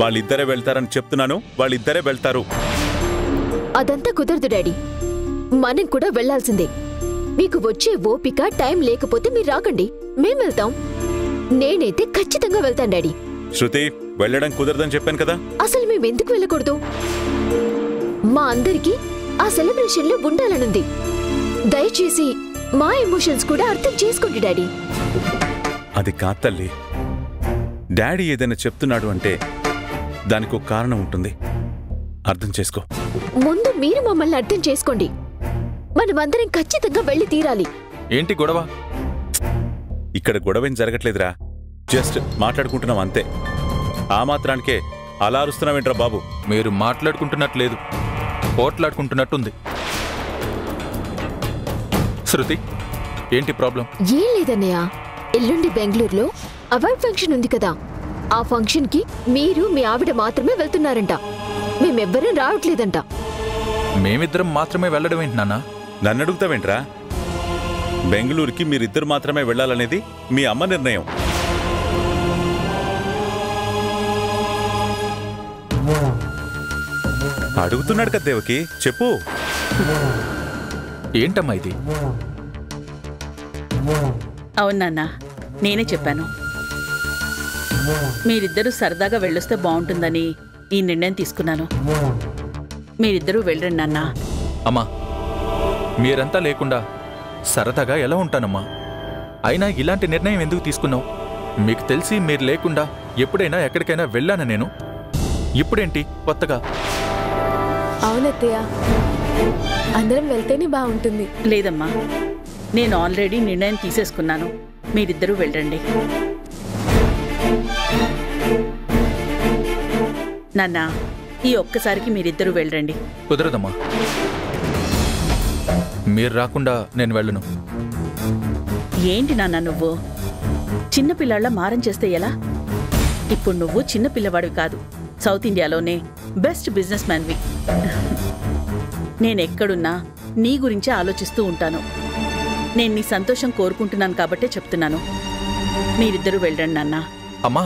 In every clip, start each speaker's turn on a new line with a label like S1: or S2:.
S1: వాళ్ళిద్దరే వెళ్తారని చెప్తున్నాను, వాళ్ళిద్దరే వెళ్తారు.
S2: అదంతా కుదరదు డాడీ, మనం కూడా వెళ్లాల్సిందే. మీకు వచ్చే ఓపిక టైం లేకపోతే మీరు రాకండి, మేం వెళ్తాం. నేనైతే ఖచ్చితంగా వెళ్తాను డాడీ.
S1: శృతి, వెళ్ళడం కుదరదని చెప్పాను కదా.
S2: అసలు మేమెందుకు వెళ్ళకూడదు? మా అందరికీ ఆ సెలబ్రేషన్లో ఉండాలనుంది. దయచేసి మా ఎమోషన్స్ కూడా అర్థం చేసుకోండి డాడీ.
S1: అది కాదు తల్లి, డాడీ ఏదైనా చెప్తున్నాడు అంటే దానికి ఒక కారణం ఉంటుంది, అర్థం చేసుకో.
S2: ముందు మీరు మమ్మల్ని అర్థం చేసుకోండి. మనమందరం ఖచ్చితంగా వెళ్ళి తీరాలి.
S1: ఏంటి గొడవ? ఇక్కడ గొడవేం జరగట్లేదురా, జస్ట్ మాట్లాడుకుంటున్నాం అంతే. ఆ మాత్రానికే అలా అరుస్తున్నావేంట్రా బాబు?
S3: మీరు మాట్లాడుకుంటున్నట్లేదు, పోట్లాడుకుంటున్నట్టుంది. శృతి, ఏంటి ప్రాబ్లం?
S2: ఏం లేదన్నయ్య, ఎల్లుండి బెంగళూరులో అవార్డ్ ఫంక్షన్ ఉంది కదా, ఆ ఫంక్షన్ కి మీరు మీ ఆవిడ మాత్రమే వెళ్తున్నారంట. మేమెవ్వరూ రావట్లేదంట.
S3: మేమిద్దరం మాత్రమే వెళ్ళడం ఏంటి నాన్న?
S1: నన్ను అడుగుతావేంట్రా? బెంగళూరుకి మీరిద్దరు మాత్రమే వెళ్లాలనేది మీ అమ్మ నిర్ణయం. అడుగుతున్నాడు కదా దేవకి, చెప్పు.
S3: ఏంటమ్మా ఇది?
S4: అవునన్నా, నేనే చెప్పాను. మీరిద్దరూ సరదాగా వెళ్ళొస్తే బాగుంటుందని ఈ నిర్ణయం తీసుకున్నాను. మీరిద్దరూ వెళ్ళండి అన్నా.
S3: అమ్మా, మీరంతా లేకుండా సరదాగా ఎలా ఉంటానమ్మా? అయినా ఇలాంటి నిర్ణయం ఎందుకు తీసుకున్నావు? మీకు తెలిసి మీరు లేకుండా ఎప్పుడైనా ఎక్కడికైనా వెళ్ళానా నేను? ఇప్పుడేంటి కొత్తగా?
S5: అవునత్తయ్య, అందరం వెళ్తేనే బాగుంటుంది.
S4: లేదమ్మా, నేను ఆల్రెడీ నిర్ణయం తీసేసుకున్నాను. మీరిద్దరూ వెళ్ళండి. నాన్న, ఈ ఒక్కసారికి మీరిద్దరూ వెళ్ళండి.
S3: కుదరదమ్మా, మీరు రాకుండా నేను వెళ్ళను.
S4: ఏంటి నాన్న నువ్వు చిన్నపిల్లాళ్ళ మారం చేస్తే ఎలా? ఇప్పుడు నువ్వు చిన్నపిల్లవాడివి కాదు, సౌత్ ఇండియాలోనే బెస్ట్ బిజినెస్ మ్యాన్వి. నేనెక్కడున్నా నీ గురించే ఆలోచిస్తూ ఉంటాను. నేను నీ సంతోషం కోరుకుంటున్నాను కాబట్టే చెప్తున్నాను. మీరిద్దరూ వెళ్ళండి నాన్న.
S3: అమ్మా,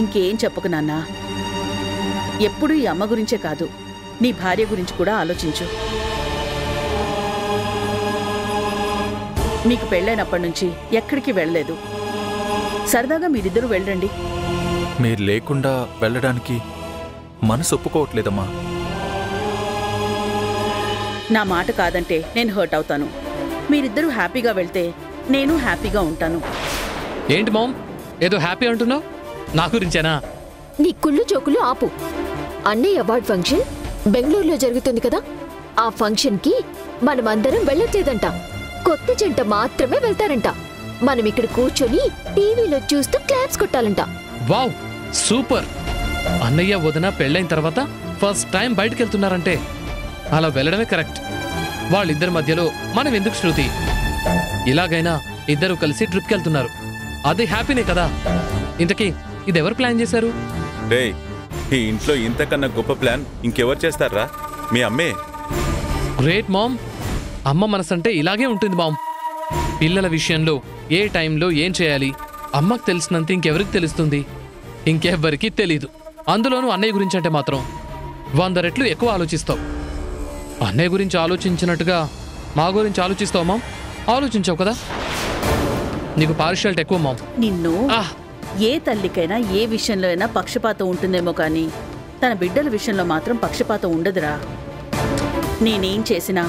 S4: ఇంకేం చెప్పకు నాన్న. ఎప్పుడూ ఈ అమ్మ గురించే కాదు, నీ భార్య గురించి కూడా ఆలోచించు. మీకు పెళ్ళైనప్పటి నుంచి ఎక్కడికి వెళ్ళలేదు. సరదాగా మీరిద్దరూ వెళ్ళండి.
S3: మీరు లేకుండా వెళ్ళడానికి మనసు ఒప్పుకోవట్లేదమ్మా.
S4: నా మాట కాదంటే నేను హర్ట్ అవుతాను. మీరిద్దరూ హ్యాపీగా వెళ్తే నేను హ్యాపీగా ఉంటాను.
S6: ఏంటి మామ్, ఏదో హ్యాపీ అంటున్నావు? నా గురించేనా?
S2: నీ కుళ్ళు జోకులు ఆపు. అన్నయ్య అవార్డ్ ఫంక్షన్ బెంగళూరులో జరుగుతుంది కదా, ఆ ఫంక్షన్ కి మనమందరం వెళ్ళట్లేదంట. కొత్త జంట మాత్రమే వెళ్తారంట. మనం ఇక్కడ కూర్చొని టీవీలో చూస్తూ క్లాప్స్ కొట్టాలంట.
S6: Wow, super. అన్నయ్య వదిన పెళ్ళైన తర్వాత ఫస్ట్ టైం బయటకు వెళ్తున్నారంటే అలా వెళ్ళడమే కరెక్ట్. వాళ్ళిద్దరి మధ్యలో మనం ఎందుకు శృతి? ఇలాగైనా ఇద్దరు కలిసి ట్రిప్కి వెళ్తున్నారు, అది హ్యాపీనే కదా. ఇంతకీ ఇదెవరు ప్లాన్ చేశారు?
S1: రేయ్, ఈ ఇంట్లో ఇంతకన్నా గొప్ప ప్లాన్ ఇంకెవరు చేస్తారా? మీ అమ్మే.
S6: Great mom. అమ్మ మనసంటే ఇలాగే ఉంటుంది మామ్. పిల్లల విషయంలో ఏ టైంలో ఏం చేయాలి అమ్మకు తెలిసినంత ఇంకెవరికి తెలుస్తుంది? ఇంకెవ్వరికీ తెలీదు. అందులోనూ అన్నయ్య గురించి అంటే మాత్రం 100 రెట్లు ఎక్కువ ఆలోచిస్తావు. అన్నయ్య గురించి ఆలోచించినట్టుగా మా గురించి ఆలోచిస్తావు మామ్? ఆలోచించావు కదా. నీకు పార్షియాలిటీ ఎక్కువ మామ్.
S4: నిన్ను ఏ తల్లికైనా ఏ విషయంలో అయినా పక్షపాతం ఉంటుందేమో కానీ తన బిడ్డల విషయంలో మాత్రం పక్షపాతం ఉండదురా. నేనేం చేసినా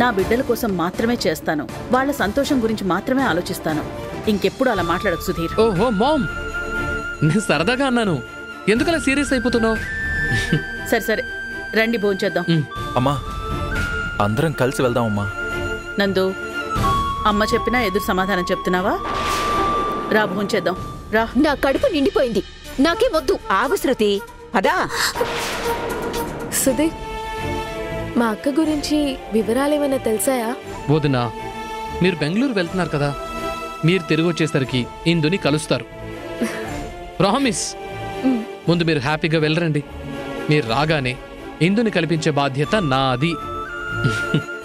S4: నా బిడ్డల కోసం మాత్రమే చేస్తాను. వాళ్ళ సంతోషం గురించి మాత్రమే ఆలోచిస్తాను. ఇంకెప్పుడు అలా మాట్లాడకు సుధీర్.
S6: ఓహో మామ్, నేను సరదాగా అన్నాను, ఎందుకలా సీరియస్ అయిపోతున్నావు?
S4: సరే సరే, రండి భోంచేద్దాం.
S3: అమ్మా, అందరం కలిసి వెళ్దామమ్మా.
S4: నందు, అమ్మ చెప్పినా ఎదురు సమాధానం చెప్తున్నావా? రా భోంచేద్దాం, రా.
S2: నా కడుపు నిండిపోయింది, నాకే వద్దు.
S7: ఆగు శృతి, పదా.
S5: సుధీర్, మా అక్క గురించి వివరాలేమైనా తెలిసాయా?
S6: వదినా, మీరు బెంగళూరు వెళ్తున్నారు కదా, మీరు తిరిగి వచ్చేసరికి ఇందుని కలుస్తారు. ప్రామిస్. ముందు మీరు హ్యాపీగా వెళ్ళరండి. మీరు రాగానే ఇందుని కల్పించే బాధ్యత నాది.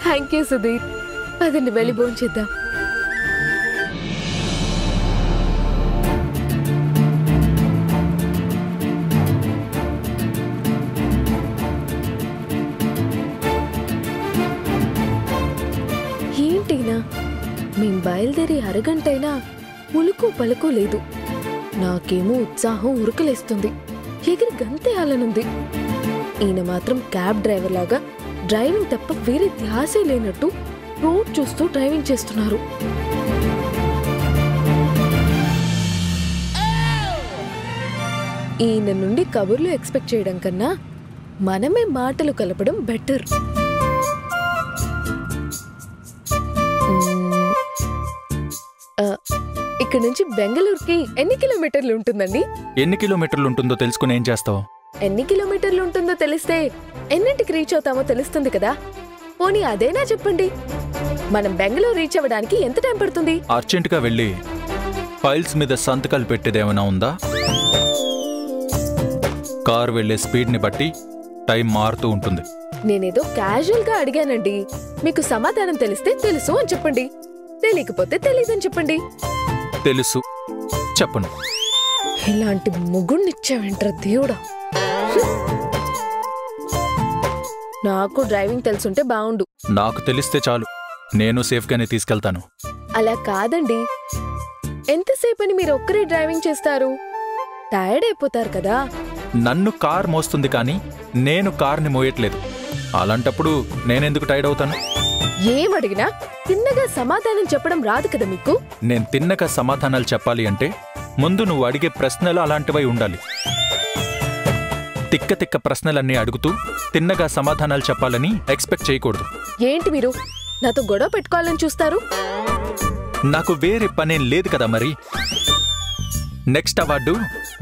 S5: Thank you Sudheer. పదండి వెళ్ళి భోంచేద్దాం. బయలుదేరి అరగంటైనా ఉలుకు పలుకు లేదు. నాకేమో ఉత్సాహం ఉరుకులేస్తుంది, ఎగిరి గంతేయాలనుంది. ఈయన మాత్రం క్యాబ్ డ్రైవర్ లాగా డ్రైవింగ్ తప్ప వేరే ధ్యాసే లేనట్టు రోడ్ చూస్తూ డ్రైవింగ్ చేస్తున్నారు. ఈయన నుండి కబుర్లు ఎక్స్పెక్ట్ చేయడం కన్నా మనమే మాటలు కలపడం బెటర్. ఇక్కడ నుంచి బెంగళూరుకి ఎన్ని కిలోమీటర్లు ఉంటుందండి?
S3: ఎన్ని కిలోమీటర్లు ఉంటుందో తెలుసుకుని ఏం చేస్తావు?
S5: ఎన్ని కిలోమీటర్లు ఉంటుందో తెలిస్తే ఎన్నింటికి రీచ్ అవుతామో తెలుస్తుంది కదా. పోనీ అదేనా చెప్పండి. మనం బెంగళూరు రీచ్ అవ్వడానికి ఎంత టైం పడుతుంది?
S3: అర్జెంటుగా వెళ్ళి ఫైల్స్ మీద సంతకాలు పెట్టేదేమైనా ఉందా? కార్ వెళ్లే స్పీడ్ని బట్టి టైం మారుతూ ఉంటుంది.
S5: నేనేదో క్యాజువల్ గా అడిగానండి. మీకు సమాధానం తెలిస్తే తెలుసు అని చెప్పండి, తెలియకపోతే తెలీదని చెప్పండి.
S3: తెలుసు చెప్పను.
S5: ఇలాంటి ముగ్గుడినిచ్చావేంట్రా దేవుడా. నాకు డ్రైవింగ్ తెలుసుంటే బాగుండు.
S3: నాకు తెలిస్తే చాలు, నేను సేఫ్గానే తీసుకెళ్తాను.
S5: అలా కాదండి, ఎంతసేపని మీరు ఒక్కరే డ్రైవింగ్ చేస్తారు? టైర్డ్ అయిపోతారు కదా.
S3: నన్ను కార్ మోస్తుంది కానీ నేను కార్ని మోయట్లేదు. అలాంటప్పుడు నేనెందుకు టైర్డ్ అవుతాను?
S5: ఏమడిగినా తిన్నగా సమాధానం చెప్పడం రాదు కదా మీకు.
S3: నేను తిన్నగా సమాధానాలు చెప్పాలి అంటే ముందు నువ్వు అడిగే ప్రశ్నలు అలాంటివై ఉండాలి. తిక్క తిక్క ప్రశ్నలన్నీ అడుగుతూ తిన్నగా సమాధానాలు చెప్పాలని ఎక్స్పెక్ట్ చేయకూడదు.
S5: ఏంటి మీరు నాతో గొడవ పెట్టుకోవాలని చూస్తారు?
S3: నాకు వేరే పనేం లేదు కదా మరి. నెక్స్ట్ అవార్డు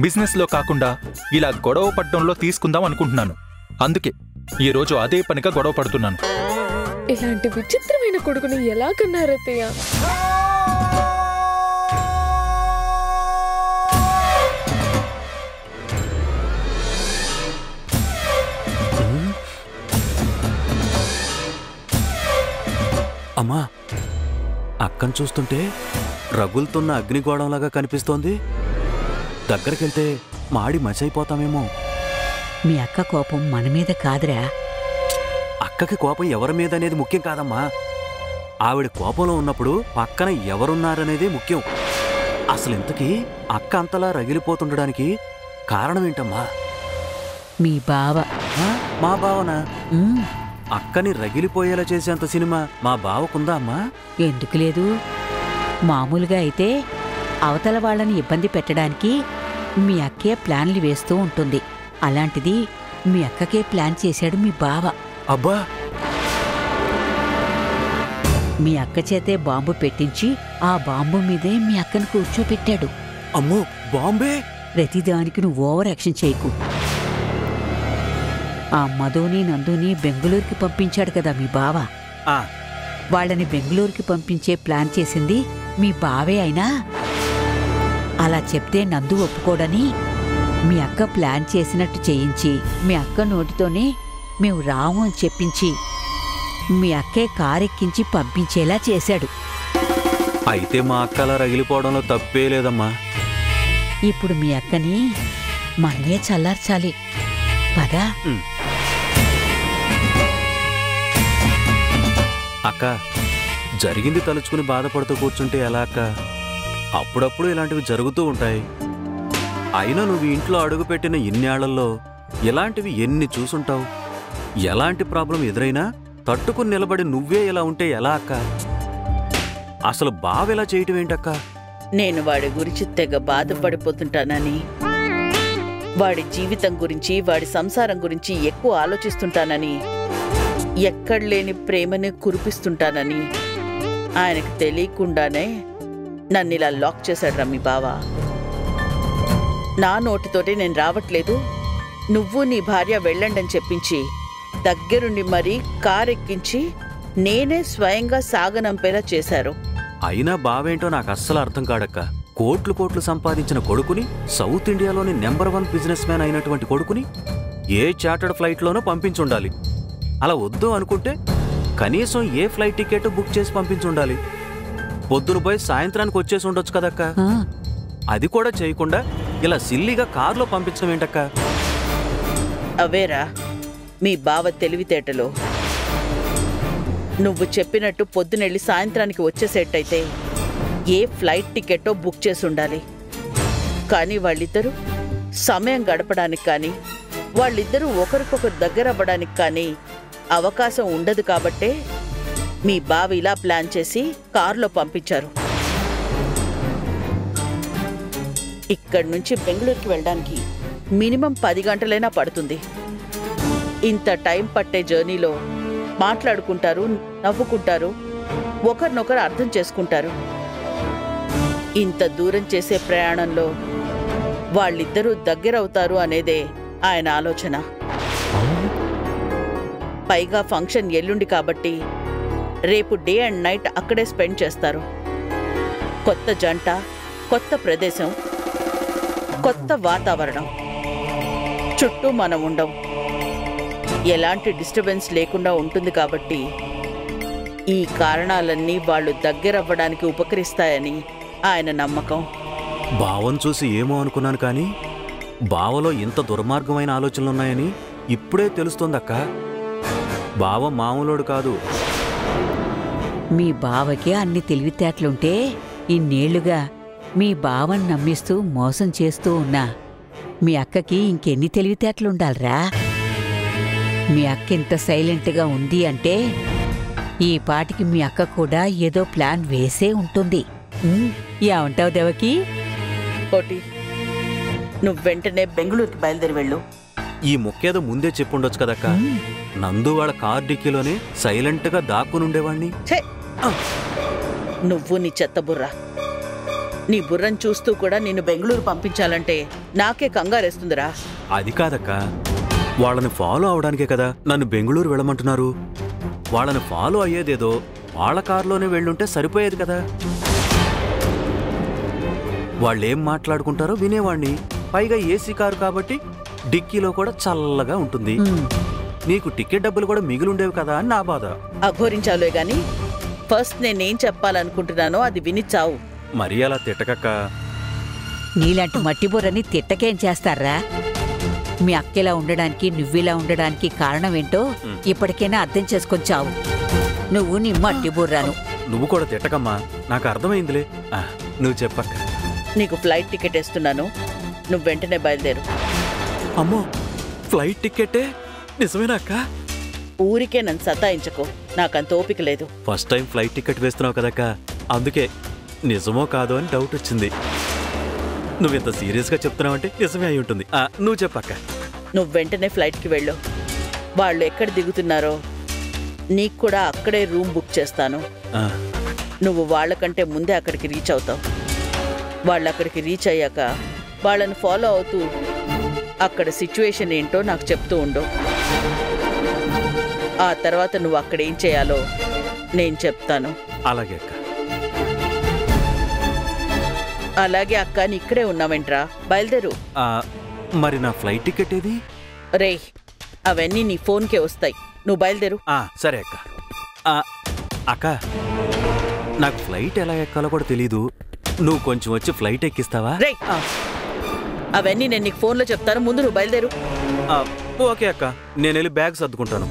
S3: బిజినెస్లో కాకుండా ఇలా గొడవ పడడంలో తీసుకుందాం అనుకుంటున్నాను. అందుకే ఈరోజు అదే పనిగా గొడవ పడుతున్నాను.
S5: ఇలాంటి విచిత్రమైన కొడుకుని ఎలా కన్నారత్తయ్య?
S1: అమ్మా, అక్కను చూస్తుంటే రగులుతున్న అగ్నిగోళంలాగా కనిపిస్తోంది. దగ్గరికెళ్తే మాడి మచైపోతామేమో.
S7: మీ అక్క కోపం మన మీద కాదురా.
S1: అక్కకి కోపం ఎవరి మీద అనేది ముఖ్యం కాదమ్మా. ఆవిడ కోపంలో ఉన్నప్పుడు పక్కన ఎవరున్నారనేదే ముఖ్యం. అసలింతకీ అక్క అంతలా రగిలిపోతుండడానికి కారణమేంటమ్మా?
S7: మీ బావ.
S1: మా బావనా?
S7: ఉమ్,
S1: అక్కని రగిలిపోయేలా చేసేంత సినిమా మా బావకుందా అమ్మా?
S7: ఎందుకు లేదు? మామూలుగా అయితే అవతల వాళ్ళని ఇబ్బంది పెట్టడానికి మీ అక్కే ప్లాన్లు వేస్తూ ఉంటుంది. అలాంటిది మీ అక్కకే ప్లాన్ చేశాడు మీ బావ.
S1: అబ్బా,
S7: మీ అక్క చేతే బాంబు పెట్టించి ఆ బాంబు మీదే మీ అక్కను కూర్చోపెట్టాడు.
S1: అమ్మో బాంబే!
S7: ప్రతిదానికి నువ్వు ఓవర్ యాక్షన్ చేయకు. ఆ మధుని నందుని బెంగళూరుకి పంపించాడు కదా మీ బావ.
S1: ఆ,
S7: వాళ్ళని బెంగళూరుకి పంపించే ప్లాన్ చేసింది మీ బావే అయినా అలా చెప్తే నందు ఒప్పుకోడని మీ అక్క ప్లాన్ చేసినట్టు చేయించి మీ అక్క నోటితోనే మేము రాము అని చెప్పించి మీ అక్కే కారెక్కించి పంపించేలా చేశాడు.
S1: అయితే మా అక్క అలా రగిలిపోవడంలో తప్పే లేదమ్మా.
S7: ఇప్పుడు మీ అక్కని మనమే చల్లార్చాలి. పదా.
S1: అక్క, జరిగింది తలుచుకుని బాధపడుతూ కూర్చుంటే ఎలా అక్క? అప్పుడప్పుడు ఇలాంటివి జరుగుతూ ఉంటాయి. అయినా నువ్వు ఇంట్లో అడుగుపెట్టిన ఇన్నేళ్లలో ఇలాంటివి ఎన్ని చూసుంటావు? ఎలాంటి ప్రాబ్లం ఎదురైనా తట్టుకుని నిలబడి నువ్వే ఇలా ఉంటే ఎలా అక్క? అసలు బావెలా చేయటం ఏంటక్క?
S4: నేను వాడి గురించి తెగ బాధపడిపోతుంటానని, వాడి జీవితం గురించి వాడి సంసారం గురించి ఎక్కువ ఆలోచిస్తుంటానని, ఎక్కడలేని ప్రేమని కురిపిస్తుంటానని ఆయనకు తెలియకుండానే నన్నిలా లాక్ చేశాడు రమ్మి బావా. నా నోటితోటే నేను రావట్లేదు, నువ్వు నీ భార్య వెళ్ళండని చెప్పించి దగ్గరుండి మరీ కారెక్కించి నేనే స్వయంగా సాగనంపేలా చేశారు.
S1: అయినా బావేంటో నాకు అస్సలు అర్థం కాడక్క. కోట్లు కోట్లు సంపాదించిన కొడుకుని, సౌత్ ఇండియాలోని నెంబర్ 1 బిజినెస్ మ్యాన్ అయినటువంటి కొడుకుని ఏ చార్టర్డ్ ఫ్లైట్లోనో పంపించుండాలి. అలా వద్దు అనుకుంటే కనీసం ఏ ఫ్లైట్ టికెట్ బుక్ చేసి పంపించుండాలి. పొద్దున పోయి సాయంత్రానికి వచ్చేసి ఉండొచ్చు కదక్క. అది కూడా చేయకుండా ఇలా సిల్లిగా కారులో పంపించడం ఏంటక్క?
S4: అవేరా మీ బావ తెలివితేటలో. నువ్వు చెప్పినట్టు పొద్దునెళ్ళి సాయంత్రానికి వచ్చేసేట్టయితే ఏ ఫ్లైట్ టికెట్టో బుక్ చేసి ఉండాలి. కానీ వాళ్ళిద్దరూ సమయం గడపడానికి కానీ వాళ్ళిద్దరూ ఒకరికొకరు దగ్గర అవ్వడానికి కానీ అవకాశం ఉండదు. కాబట్టే మీ బావ ఇలా ప్లాన్ చేసి కారులో పంపించారు. ఇక్కడి నుంచి బెంగళూరుకి వెళ్ళడానికి మినిమం 10 గంటలైనా పడుతుంది. ఇంత టైం పట్టే జర్నీలో మాట్లాడుకుంటారు, నవ్వుకుంటారు, ఒకరినొకరు అర్థం చేసుకుంటారు. ఇంత దూరం చేసే ప్రయాణంలో వాళ్ళిద్దరూ దగ్గరవుతారు అనేదే ఆయన ఆలోచన. పైగా ఫంక్షన్ ఎల్లుండి కాబట్టి రేపు డే అండ్ నైట్ అక్కడే స్పెండ్ చేస్తారు. కొత్త జంట, కొత్త ప్రదేశం, కొత్త వాతావరణం, చుట్టూ మనం ఉండం, ఎలాంటి డిస్టర్బెన్స్ లేకుండా ఉంటుంది. కాబట్టి ఈ కారణాలన్నీ వాళ్ళు దగ్గరవ్వడానికి ఉపకరిస్తాయని ఆయన నమ్మకం.
S1: బావను చూసి ఏమో అనుకున్నాను కానీ బావలో ఇంత దుర్మార్గమైన ఆలోచనలున్నాయని ఇప్పుడే తెలుస్తోందక్క. బావ మామూలోడు కాదు.
S7: మీ బావకి అన్ని తెలివితేటలుంటే ఇన్నేళ్లుగా మీ బావని నమ్మిస్తూ మోసం చేస్తూ ఉన్నా మీ అక్కకి ఇంకెన్ని తెలివితేటలుండాలిరా? మీ అక్క ఇంత సైలెంట్గా ఉంది అంటే ఈ పాటికి మీ అక్క కూడా ఏదో ప్లాన్ వేసే ఉంటుంది. ఏమంటావు దేవకి?
S4: కోటి, నువ్వు వెంటనే బెంగళూరుకి బయలుదేరి వెళ్ళు.
S1: ఈ మొక్కేదో ముందే చెప్పుండొచ్చు కదక్క. నందు వాళ్ళ కార్ డిక్కీలోనే సైలెంట్గా దాక్కునుండేవాణ్ణి.
S4: ఛే! నువ్వు నీ చెత్త బుర్ర. నీ బుర్రను చూస్తూ కూడా నిన్ను బెంగళూరు పంపించాలంటే నాకే కంగారేస్తుందిరా.
S1: అది కాదక్క, వాళ్ళని ఫాలో అవడానికే కదా నన్ను బెంగళూరు వెళ్ళమంటున్నారు. వాళ్ళని ఫాలో అయ్యేదేదో వాళ్ళ కారులోనే వెళ్ళుంటే సరిపోయేది కదా. వాళ్ళేం మాట్లాడుకుంటారో వినేవాణ్ణి. పైగా ఏసీ కారు కాబట్టి డిక్కీలో కూడా చల్లగా ఉంటుంది. నీకు టికెట్ డబ్బులు కూడా మిగిలిండేవి కదా అని నా బాధ.
S4: అఘోరించాలే గాని ఫస్ట్ నేనేం చెప్పాలనుకుంటున్నానో అది విని చావు.
S1: మరీ అలా తిట్టకక్క.
S7: నీలాంటి మట్టిబుర్రని తిట్టకేం చేస్తారా? మీ అక్కిలా ఉండడానికి నువ్విలా ఉండడానికి కారణమేంటో ఇప్పటికైనా అర్థం చేసుకొని చావు. నువ్వు నీ మట్టిబుర్రాను.
S1: నువ్వు కూడా తిట్టకమ్మా, నాకు అర్థమైందిలే. నువ్వు చెప్పక్క.
S4: నీకు ఫ్లైట్ టికెట్ ఇస్తున్నాను, నువ్వు వెంటనే బయలుదేరు.
S1: అమ్మో, ఫ్లైట్ టికెటే? నిజమేనా అక్క?
S4: ఊరికే నన్ను సతాయించకు, నాకంత ఓపిక లేదు.
S1: ఫస్ట్ టైం ఫ్లైట్ టికెట్ వేస్తున్నావు కదక్క, అందుకే నిజమో కాదో అని డౌట్ వచ్చింది. నువ్వింత సీరియస్గా చెప్తున్నావంటే నిజమే అయి ఉంటుంది. నువ్వు చెప్పక్క.
S4: నువ్వు వెంటనే ఫ్లైట్కి వెళ్ళు. వాళ్ళు ఎక్కడ దిగుతున్నారో నీకు కూడా అక్కడే రూమ్ బుక్ చేస్తాను. నువ్వు వాళ్ళకంటే ముందే అక్కడికి రీచ్ అవుతావు. వాళ్ళు అక్కడికి రీచ్ అయ్యాక వాళ్ళని ఫాలో అవుతూ అక్కడ సిచ్యువేషన్ ఏంటో నాకు చెప్తూ ఉండు. ఆ తర్వాత నువ్వు అక్కడ ఏం చేయాలో నేను చెప్తాను.
S1: అలాగే అక్క.
S4: అలాగే అక్క, నీ ఇక్కడే ఉన్నావేంట్రా? బయలుదేరు.
S1: మరి నా ఫ్లైట్ టికెట్ ఏది?
S4: రే, అవన్నీ నీ ఫోన్కే వస్తాయి. నువ్వు బయలుదేరు.
S1: సరే అక్క. అక్క, నాకు ఫ్లైట్ ఎలా ఎక్కాలో కూడా తెలీదు. నువ్వు కొంచెం వచ్చి ఫ్లైట్ ఎక్కిస్తావా?
S4: రే, అవన్నీ నేను నీకు ఫోన్లో చెప్తాను. ముందు నువ్వు బయలుదేరు.
S1: ఓకే అక్క, నేను వెళ్ళి బ్యాగ్ సర్దుకుంటాను.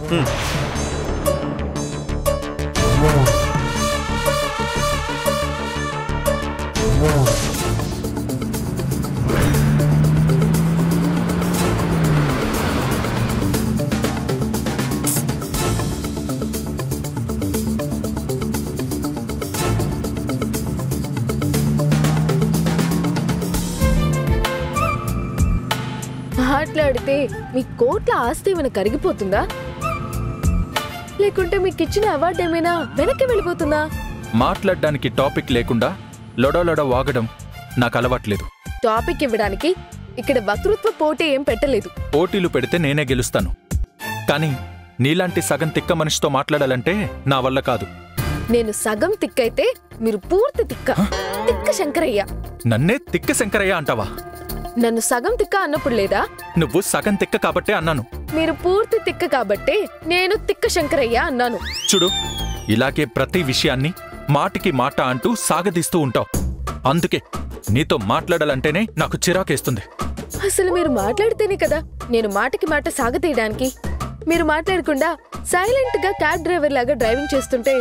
S5: మాట్లాడితే మీ కోట్ల ఆస్తి ఏమైనా కరిగిపోతుందా? లేకుంటే మీకు ఇచ్చిన అవార్డు ఏమైనా వెనక్కి వెళ్ళిపోతుందా?
S3: మాట్లాడడానికి టాపిక్ లేకుండా లొడలొడ వాగడం నాకు అలవాట్లేదు.
S5: టాపిక్ ఇవ్వడానికి ఇక్కడ వక్తృత్వ పోటీ ఏం పెట్టలేదు.
S3: పోటీలు పెడితే నేనే గెలుస్తాను. కానీ నీలాంటి సగం తిక్క మనిషితో మాట్లాడాలంటే నా వల్ల కాదు.
S5: నేను సగం తిక్కైతే మీరు పూర్తి తిక్క. తిక్క శంకరయ్య.
S3: నన్నే తిక్క శంకరయ్య అంటావా?
S5: నన్ను సగం తిక్క అన్నప్పుడు లేదా?
S3: నువ్వు సగం తిక్క కాబట్టే అన్నాను.
S5: మీరు పూర్తి తిక్క కాబట్టే నేను తిక్క శంకరయ్య అన్నాను.
S3: చూడు, ఇలాగే ప్రతి విషయాన్ని మాటికి మాట అంటూ సాగదీస్తూ ఉంటావు. అందుకే నీతో మాట్లాడాలంటేనే నాకు చిరాకేస్తుంది.
S5: అసలు మీరు మాట్లాడితేనే కదా నేను మాటకి మాట సాగతీయడానికి. మీరు మాట్లాడకుండా సైలెంట్ గా క్యాబ్ డ్రైవర్ లాగా డ్రైవింగ్ చేస్తుంటే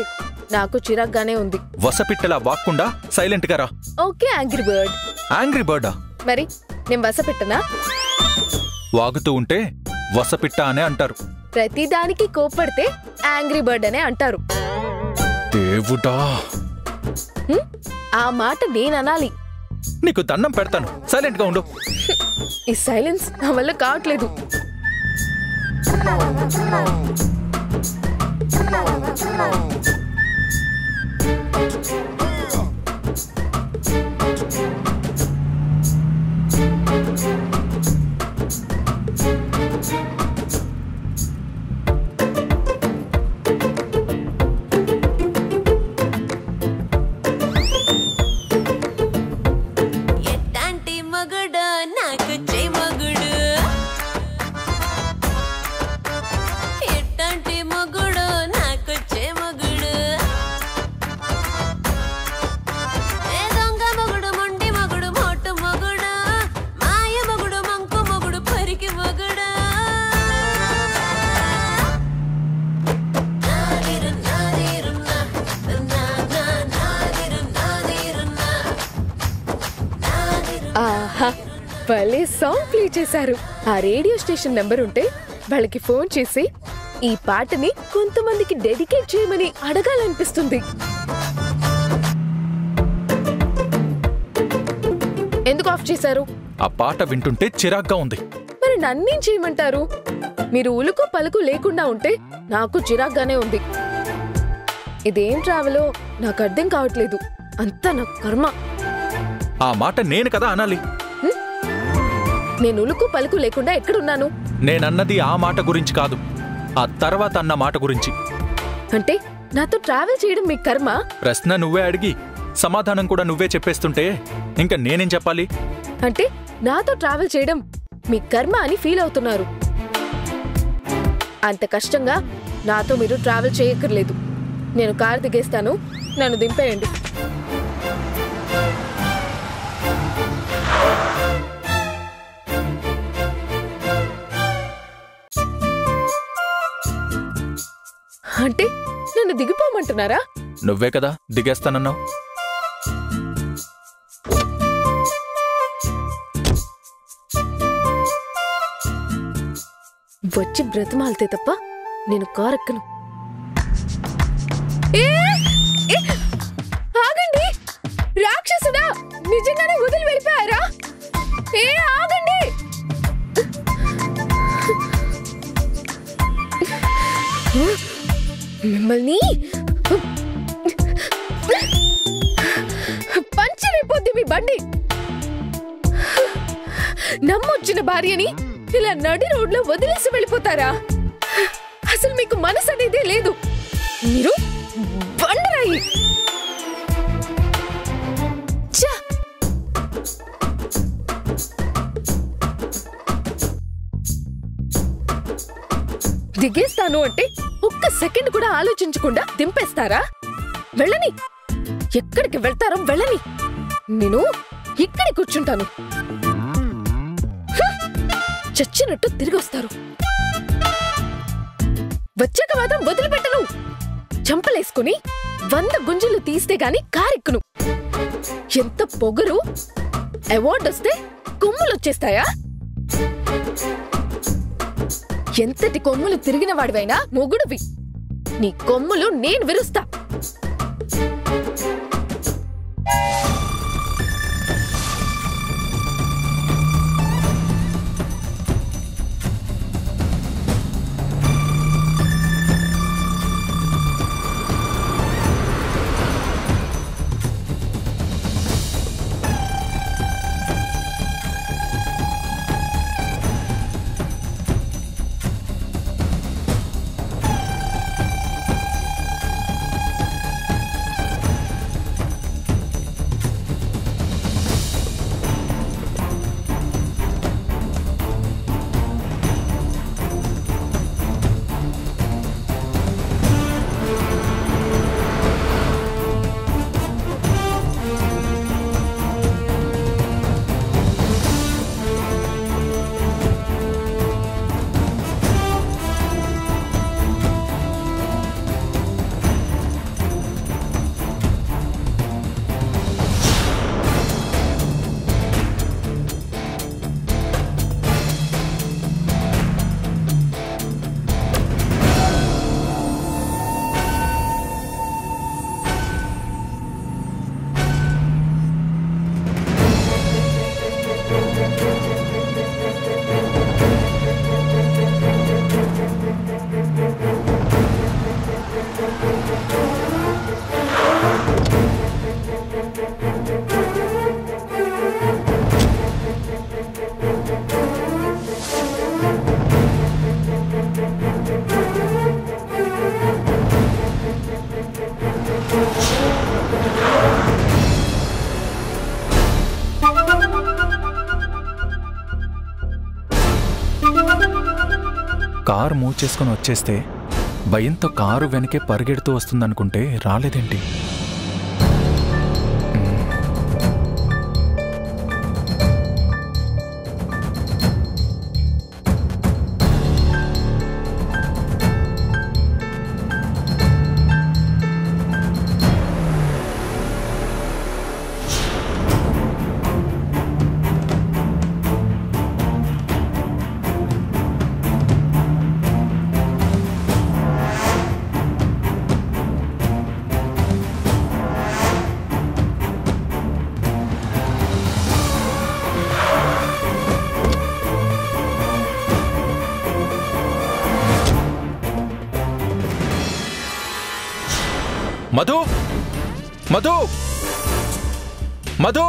S5: నాకు చిరాగ్గానే ఉంది.
S3: వసపిట్టలా వాక్కుండా సైలెంట్ గా రా.
S5: Okay angry bird.
S3: యాంగ్రీ బర్డా?
S5: మరి నేను వసపిట్టనా?
S3: వాగుతూ ఉంటే వసపిట్ట అనే అంటారు.
S5: ప్రతిదానికి కోప్పడితే యాంగ్రీ బర్డ్ అనే అంటారు.
S3: దేవుడా,
S5: ఆ మాట నేననాలి.
S3: నీకు దండం పెడతాను, సైలెంట్ గా ఉండు.
S5: ఈ సైలెన్స్ నా వల్ల కావట్లేదు. ఆహా, భలే సాంగ్ ప్లే చేశారు. ఆ రేడియో స్టేషన్ నెంబర్ ఉంటే వాళ్ళకి ఫోన్ చేసి ఈ పాటని కొంతమందికి డెడికేట్ చేయమని అడగాలనిపిస్తుంది. ఎందుకు ఆఫ్ చేశారు?
S3: ఆ పాట వింటుంటే చిరాగ్గా ఉంది.
S5: మరి నన్నేం చేయమంటారు? మీరు ఉలుకు పలుకు లేకుండా ఉంటే నాకు చిరాగ్గానే ఉంది. ఇదేం ట్రావెలో నాకు అర్థం కావట్లేదు. అంతా నా కర్మ.
S3: ఆ మాట నేను కదా అనాలి.
S5: నేను ఉలుకు పలుకు లేకుండా ఎక్కడున్నాను?
S3: నేనన్నది ఆ మాట గురించి కాదు, ఆ తర్వాత అన్న మాట గురించి.
S5: అంటే నాతో ట్రావెల్ చేయడం మీ కర్మ?
S3: ప్రశ్న నువ్వే అడిగి సమాధానం కూడా నువ్వే చెప్పేస్తుంటే ఇంకా నేనేం చెప్పాలి?
S5: అంటే నాతో ట్రావెల్ చేయడం మీ కర్మ అని ఫీల్ అవుతున్నారు. అంత కష్టంగా నాతో మీరు ట్రావెల్ చేయక్కర్లేదు. నేను కారు దిగేస్తాను, నన్ను దింపేయండి. అంటే నన్ను దిగిపోమంటున్నారా?
S3: నువ్వే కదా దిగేస్తానన్నావు.
S5: వచ్చి బ్రతిమాలితే తప్ప నేను కారెక్కను. ఆగండి! రాక్షసుడా, నిజంగానే వదిలి వెళ్ళిపోయారా? ఆగండి! మిమ్మల్ని పంచర్ అయిపోద్ది మీ బండి. నమ్మొచ్చిన భార్యని ఇలా నడి రోడ్లో వదిలేసి వెళ్ళిపోతారా? అసలు మీకు మనసు అనేదే లేదు. మీరు బండరాయి. దిగేస్తాను అంటే ఒక్క సెకండ్ కూడా ఆలోచించకుండా దింపేస్తారా? వెళ్ళని, ఎక్కడికి వెళ్తారో వెళ్ళని. నేను ఇక్కడే కూర్చుంటాను. చచ్చినట్టు తిరిగి వస్తారు. వచ్చాక మాత్రం వదిలిపెట్టను. చంపలేసుకుని 100 గుంజలు తీస్తే గాని కారెక్కును. ఎంత పొగరు! అవార్డు వస్తే కొమ్ములొచ్చేస్తాయా? ఎంతటి కొమ్ములు తిరిగిన వాడివైనా మొగుడువి. నీ కొమ్ములు నేను విరుస్తా.
S3: కారు మూవ్ చేసుకుని వచ్చేస్తే భయంతో కారు వెనకే పరిగెడుతూ వస్తుందనుకుంటే రాలేదేంటి? మధు మధు మధు